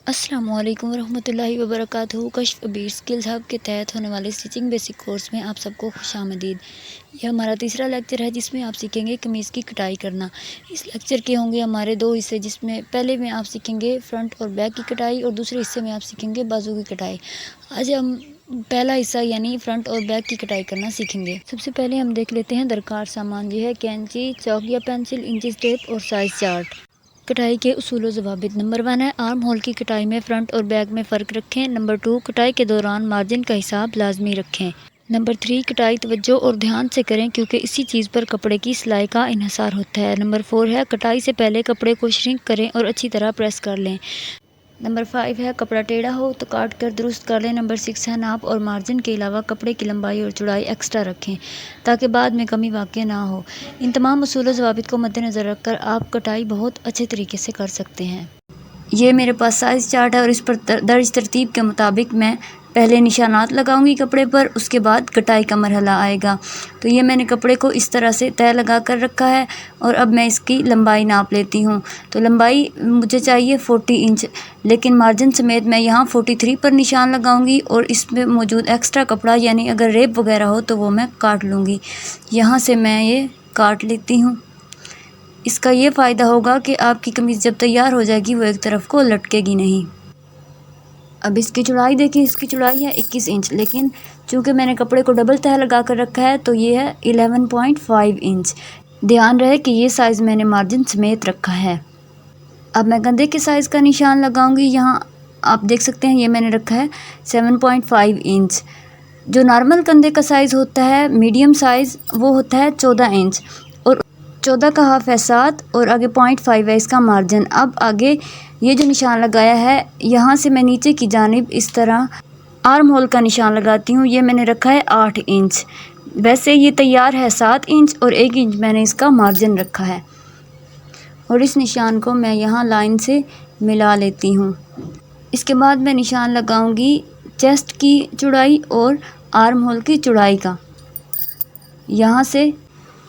अस्सलामुअलैकुम वरहमतुल्लाहि वबरकातुहू। कश्फ बीर skills hub के तहत होने वाले स्टिचिंग बेसिक कोर्स में आप सबको खुशामदीद। यह हमारा तीसरा लेक्चर है जिसमें आप सीखेंगे कमीज़ की कटाई करना। इस लेक्चर के होंगे हमारे दो हिस्से, जिसमें पहले में आप सीखेंगे फ्रंट और बैक की कटाई और दूसरे हिस्से में आप सीखेंगे बाजू की कटाई। आज हम पहला हिस्सा यानी फ्रंट और बैक की कटाई करना सीखेंगे। सबसे पहले हम देख लेते हैं दरकार सामान। यह है कैंची, चौक या पेंसिल, इंचिस टेप और साइज चार्ट। कटाई के उसूल व ज़वाबित। नंबर 1 है आर्म होल की कटाई में फ़्रंट और बैक में फ़र्क रखें। नंबर 2, कटाई के दौरान मार्जिन का हिसाब लाजमी रखें। नंबर 3, कटाई तवज्जो और ध्यान से करें क्योंकि इसी चीज़ पर कपड़े की सिलाई का इन्हिसार होता है। नंबर 4 है कटाई से पहले कपड़े को श्रिंक करें और अच्छी तरह प्रेस कर लें। नंबर 5 है कपड़ा टेढ़ा हो तो काट कर दुरुस्त कर लें। नंबर 6 है नाप और मार्जिन के अलावा कपड़े की लंबाई और चौड़ाई एक्स्ट्रा रखें ताकि बाद में कमी वाक़या ना हो। इन तमाम उसूल व ज़वाबित को मद्देनज़र रखकर आप कटाई बहुत अच्छे तरीके से कर सकते हैं। ये मेरे पास साइज़ चार्ट है और इस पर दर्ज तरतीब के मुताबिक मैं पहले निशानात लगाऊंगी कपड़े पर, उसके बाद कटाई का मरहला आएगा। तो ये मैंने कपड़े को इस तरह से तय लगा कर रखा है और अब मैं इसकी लंबाई नाप लेती हूँ। तो लंबाई मुझे चाहिए 40 इंच, लेकिन मार्जिन समेत मैं यहाँ 43 पर निशान लगाऊंगी और इसमें मौजूद एक्स्ट्रा कपड़ा यानी अगर रेप वगैरह हो तो वो मैं काट लूँगी। यहाँ से मैं ये काट लेती हूँ। इसका ये फ़ायदा होगा कि आपकी कमीज़ जब तैयार हो जाएगी वो एक तरफ को लटकेगी नहीं। अब इसकी चौड़ाई देखिए, इसकी चौड़ाई है 21 इंच, लेकिन चूँकि मैंने कपड़े को डबल तह लगा कर रखा है तो ये है 11.5 इंच। ध्यान रहे कि ये साइज़ मैंने मार्जिन समेत रखा है। अब मैं कंधे के साइज़ का निशान लगाऊंगी। यहाँ आप देख सकते हैं ये मैंने रखा है 7.5 इंच। जो नॉर्मल कंधे का साइज़ होता है, मीडियम साइज़, वो होता है 14 इंच और 14 का हाफ है 7 और आगे 0.5 है इसका मार्जिन। अब आगे ये जो निशान लगाया है यहाँ से मैं नीचे की जानिब इस तरह आर्म होल का निशान लगाती हूँ। ये मैंने रखा है 8 इंच। वैसे ये तैयार है 7 इंच और 1 इंच मैंने इसका मार्जिन रखा है और इस निशान को मैं यहाँ लाइन से मिला लेती हूँ। इसके बाद मैं निशान लगाऊंगी चेस्ट की चौड़ाई और आर्म होल की चौड़ाई का। यहाँ से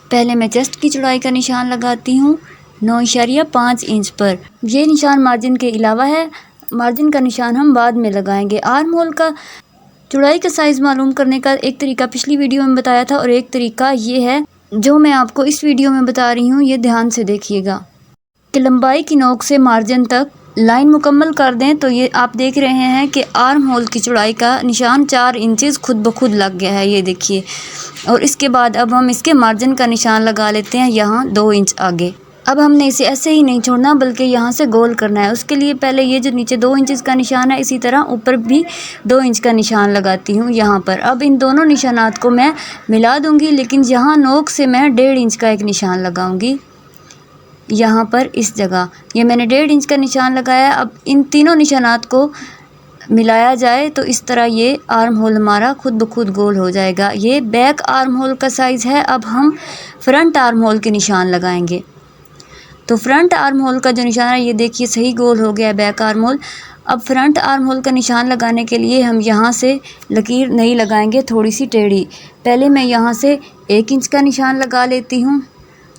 पहले मैं चेस्ट की चौड़ाई का निशान लगाती हूँ 9.5 इंच पर। ये निशान मार्जिन के अलावा है, मार्जिन का निशान हम बाद में लगाएंगे। आर्म होल का चौड़ाई का साइज़ मालूम करने का एक तरीका पिछली वीडियो में बताया था और एक तरीका ये है जो मैं आपको इस वीडियो में बता रही हूँ। ये ध्यान से देखिएगा कि लंबाई की नोक से मार्जिन तक लाइन मुकम्मल कर दें। तो ये आप देख रहे हैं कि आर्म होल की चौड़ाई का निशान 4 इंचेस खुद ब खुद लग गया है, ये देखिए। और इसके बाद अब हम इसके मार्जिन का निशान लगा लेते हैं यहाँ 2 इंच आगे। अब हमने इसे ऐसे ही नहीं छोड़ना बल्कि यहाँ से गोल करना है। उसके लिए पहले ये जो नीचे 2 इंचेस का निशान है, इसी तरह ऊपर भी 2 इंच का निशान लगाती हूँ यहाँ पर। अब इन दोनों निशानात को मैं मिला दूँगी, लेकिन यहाँ नोक से मैं 1.5 इंच का एक निशान लगाऊँगी यहाँ पर इस जगह। ये मैंने 1.5 इंच का निशान लगाया। अब इन तीनों निशानात को मिलाया जाए तो इस तरह ये आर्म होल हमारा खुद ब खुद गोल हो जाएगा। ये बैक आर्म होल का साइज़ है। अब हम फ्रंट आर्म होल के निशान लगाएंगे। तो फ्रंट आर्म होल का जो निशान है ये देखिए सही गोल हो गया है बैक आर्म होल। अब फ्रंट आर्म होल का निशान लगाने के लिए हम यहाँ से लकीर नहीं लगाएंगे, थोड़ी सी टेढ़ी। पहले मैं यहाँ से 1 इंच का निशान लगा लेती हूँ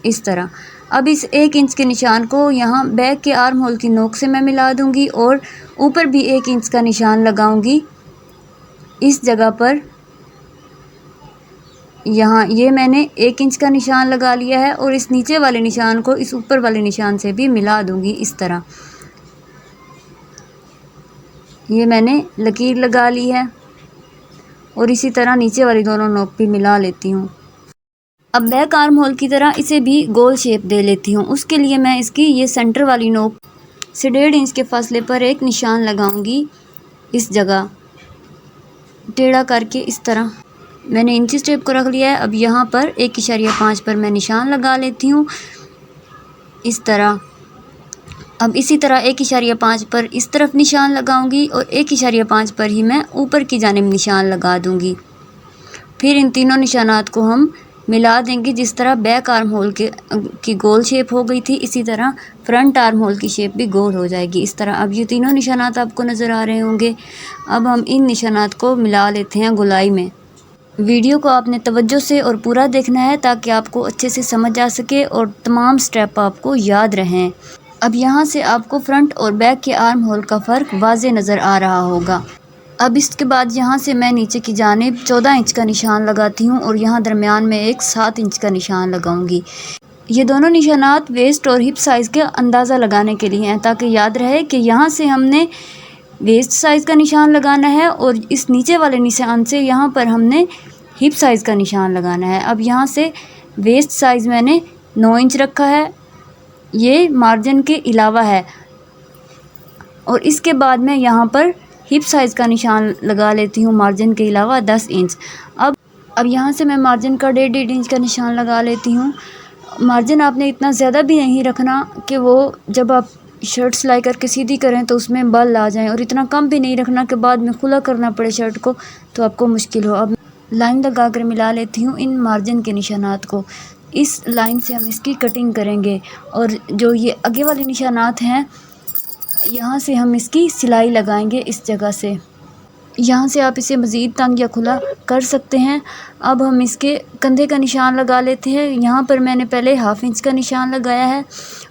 इस तरह। अब इस 1 इंच के निशान को यहाँ बैक के आर्म होल की नोक से मैं मिला दूँगी और ऊपर भी 1 इंच का निशान लगाऊँगी इस जगह पर। यहाँ ये मैंने 1 इंच का निशान लगा लिया है और इस नीचे वाले निशान को इस ऊपर वाले निशान से भी मिला दूँगी इस तरह। ये मैंने लकीर लगा ली है और इसी तरह नीचे वाली दोनों नोक भी मिला लेती हूँ। अब बैक आर्म होल की तरह इसे भी गोल शेप दे लेती हूँ। उसके लिए मैं इसकी ये सेंटर वाली नोक से 1.5 इंच के फासले पर एक निशान लगाऊंगी इस जगह, टेढ़ा करके इस तरह। मैंने इंचिस टेप को रख लिया है। अब यहाँ पर 1.5 पर मैं निशान लगा लेती हूँ इस तरह। अब इसी तरह 1.5 पर इस तरफ निशान लगाऊंगी और 1.5 पर ही मैं ऊपर की जानिब निशान लगा दूंगी। फिर इन तीनों निशानात को हम मिला देंगे। जिस तरह बैक आर्म होल की गोल शेप हो गई थी, इसी तरह फ्रंट आर्म होल की शेप भी गोल हो जाएगी इस तरह। अब ये तीनों निशानात आपको नज़र आ रहे होंगे। अब हम इन निशानात को मिला लेते हैं गोलाई में। वीडियो को आपने तवज्जो से और पूरा देखना है ताकि आपको अच्छे से समझ आ सके और तमाम स्टेप आपको याद रहें। अब यहाँ से आपको फ्रंट और बैक के आर्म होल का फ़र्क वाज़े नज़र आ रहा होगा। अब इसके बाद यहाँ से मैं नीचे की जानिब 14 इंच का निशान लगाती हूँ और यहाँ दरमियान में एक 7 इंच का निशान लगाऊंगी। ये दोनों निशानात वेस्ट और हिप साइज़ के अंदाज़ा लगाने के लिए हैं, ताकि याद रहे कि यहाँ से हमने वेस्ट साइज़ का निशान लगाना है और इस नीचे वाले निशान से यहाँ पर हमने हिप साइज़ का निशान लगाना है। अब यहाँ से वेस्ट साइज़ मैंने 9 इंच रखा है, ये मार्जिन के अलावा है, और इसके बाद मैं यहाँ पर हिप साइज़ का निशान लगा लेती हूँ मार्जिन के अलावा 10 इंच। अब यहाँ से मैं मार्जिन का 1.5 इंच का निशान लगा लेती हूँ। मार्जिन आपने इतना ज़्यादा भी नहीं रखना कि वो जब आप शर्ट सिलाई करके सीधी करें तो उसमें बल आ जाएं, और इतना कम भी नहीं रखना कि बाद में खुला करना पड़े शर्ट को तो आपको मुश्किल हो। अब लाइन लगा कर मिला लेती हूँ इन मार्जिन के निशानात को। इस लाइन से हम इसकी कटिंग करेंगे, और जो ये आगे वाले निशानात हैं यहाँ से हम इसकी सिलाई लगाएंगे इस जगह से। यहाँ से आप इसे मज़ीद तंग या खुला कर सकते हैं। अब हम इसके कंधे का निशान लगा लेते हैं। यहाँ पर मैंने पहले 1/2 इंच का निशान लगाया है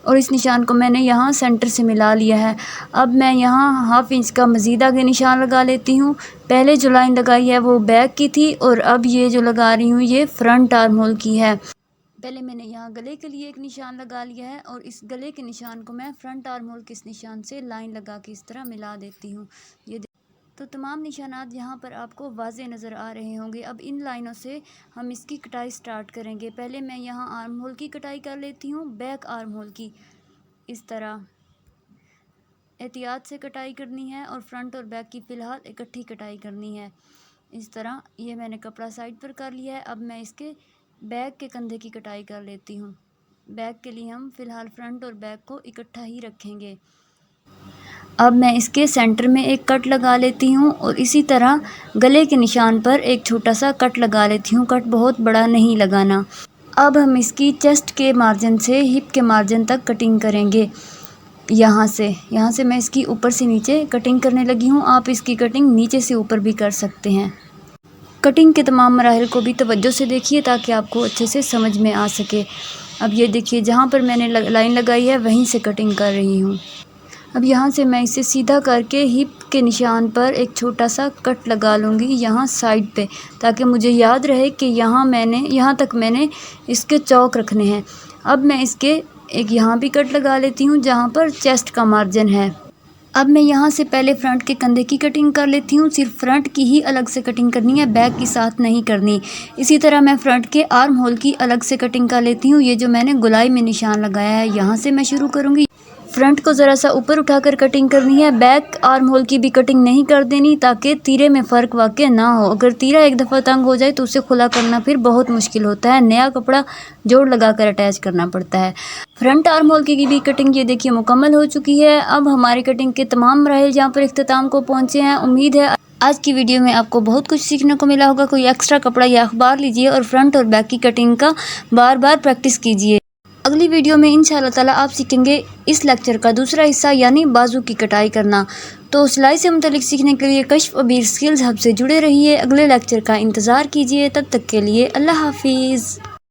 और इस निशान को मैंने यहाँ सेंटर से मिला लिया है। अब मैं यहाँ 1/2 इंच का मज़ीद आगे निशान लगा लेती हूँ। पहले जो लाइन लगाई है वो बैक की थी, और अब ये जो लगा रही हूँ ये फ्रंट आर्म होल की है। पहले मैंने यहाँ गले के लिए एक निशान लगा लिया है, और इस गले के निशान को मैं फ्रंट आर्म होल के इस निशान से लाइन लगा के इस तरह मिला देती हूँ। ये तो तमाम निशानात यहाँ पर आपको वाज़े नज़र आ रहे होंगे। अब इन लाइनों से हम इसकी कटाई स्टार्ट करेंगे। पहले मैं यहाँ आर्म होल की कटाई कर लेती हूँ, बैक आर्म होल की इस तरह एहतियात से कटाई करनी है, और फ्रंट और बैक की फ़िलहाल इकट्ठी कटाई करनी है। इस तरह ये मैंने कपड़ा साइड पर कर लिया है। अब मैं इसके बैक के कंधे की कटाई कर लेती हूँ। बैक के लिए हम फ़िलहाल फ्रंट और बैक को इकट्ठा ही रखेंगे। अब मैं इसके सेंटर में एक कट लगा लेती हूँ, और इसी तरह गले के निशान पर एक छोटा सा कट लगा लेती हूँ। कट बहुत बड़ा नहीं लगाना। अब हम इसकी चेस्ट के मार्जिन से हिप के मार्जिन तक कटिंग करेंगे। यहाँ से मैं इसकी ऊपर से नीचे कटिंग करने लगी हूँ। आप इसकी कटिंग नीचे से ऊपर भी कर सकते हैं। कटिंग के तमाम मराहिल को भी तवज्जो से देखिए ताकि आपको अच्छे से समझ में आ सके। अब ये देखिए, जहाँ पर मैंने लाइन लगाई है वहीं से कटिंग कर रही हूँ। अब यहाँ से मैं इसे सीधा करके हिप के निशान पर एक छोटा सा कट लगा लूँगी यहाँ साइड पे, ताकि मुझे याद रहे कि यहाँ तक मैंने इसके चौक रखने हैं। अब मैं इसके एक यहाँ भी कट लगा लेती हूँ जहाँ पर चेस्ट का मार्जिन है। अब मैं यहाँ से पहले फ्रंट के कंधे की कटिंग कर लेती हूँ। सिर्फ फ्रंट की ही अलग से कटिंग करनी है, बैक की साथ नहीं करनी। इसी तरह मैं फ्रंट के आर्म होल की अलग से कटिंग कर लेती हूँ। ये जो मैंने गोलाई में निशान लगाया है यहाँ से मैं शुरू करूँगी। फ्रंट को ज़रा सा ऊपर उठाकर कटिंग करनी है। बैक आर्म होल की भी कटिंग नहीं कर देनी, ताकि तीरे में फ़र्क वाक़ई ना हो। अगर तीरा एक दफ़ा तंग हो जाए तो उसे खुला करना फिर बहुत मुश्किल होता है। नया कपड़ा जोड़ लगाकर अटैच करना पड़ता है। फ्रंट आर्म होल की भी कटिंग ये देखिए मुकम्मल हो चुकी है। अब हमारी कटिंग के तमाम मराहिल जहाँ पर इख्तिताम को पहुँचे हैं। उम्मीद है आज की वीडियो में आपको बहुत कुछ सीखने को मिला होगा। कोई एक्स्ट्रा कपड़ा या अखबार लीजिए और फ्रंट और बैक की कटिंग का बार बार प्रैक्टिस कीजिए। अगली वीडियो में इंशाअल्लाह ताला आप सीखेंगे इस लेक्चर का दूसरा हिस्सा, यानी बाजू की कटाई करना। तो सिलाई से मुतल्लिक सीखने के लिए कश्फ अबीर स्किल्स हब से जुड़े रहिए। अगले लेक्चर का इंतज़ार कीजिए। तब तक के लिए अल्लाह हाफिज़।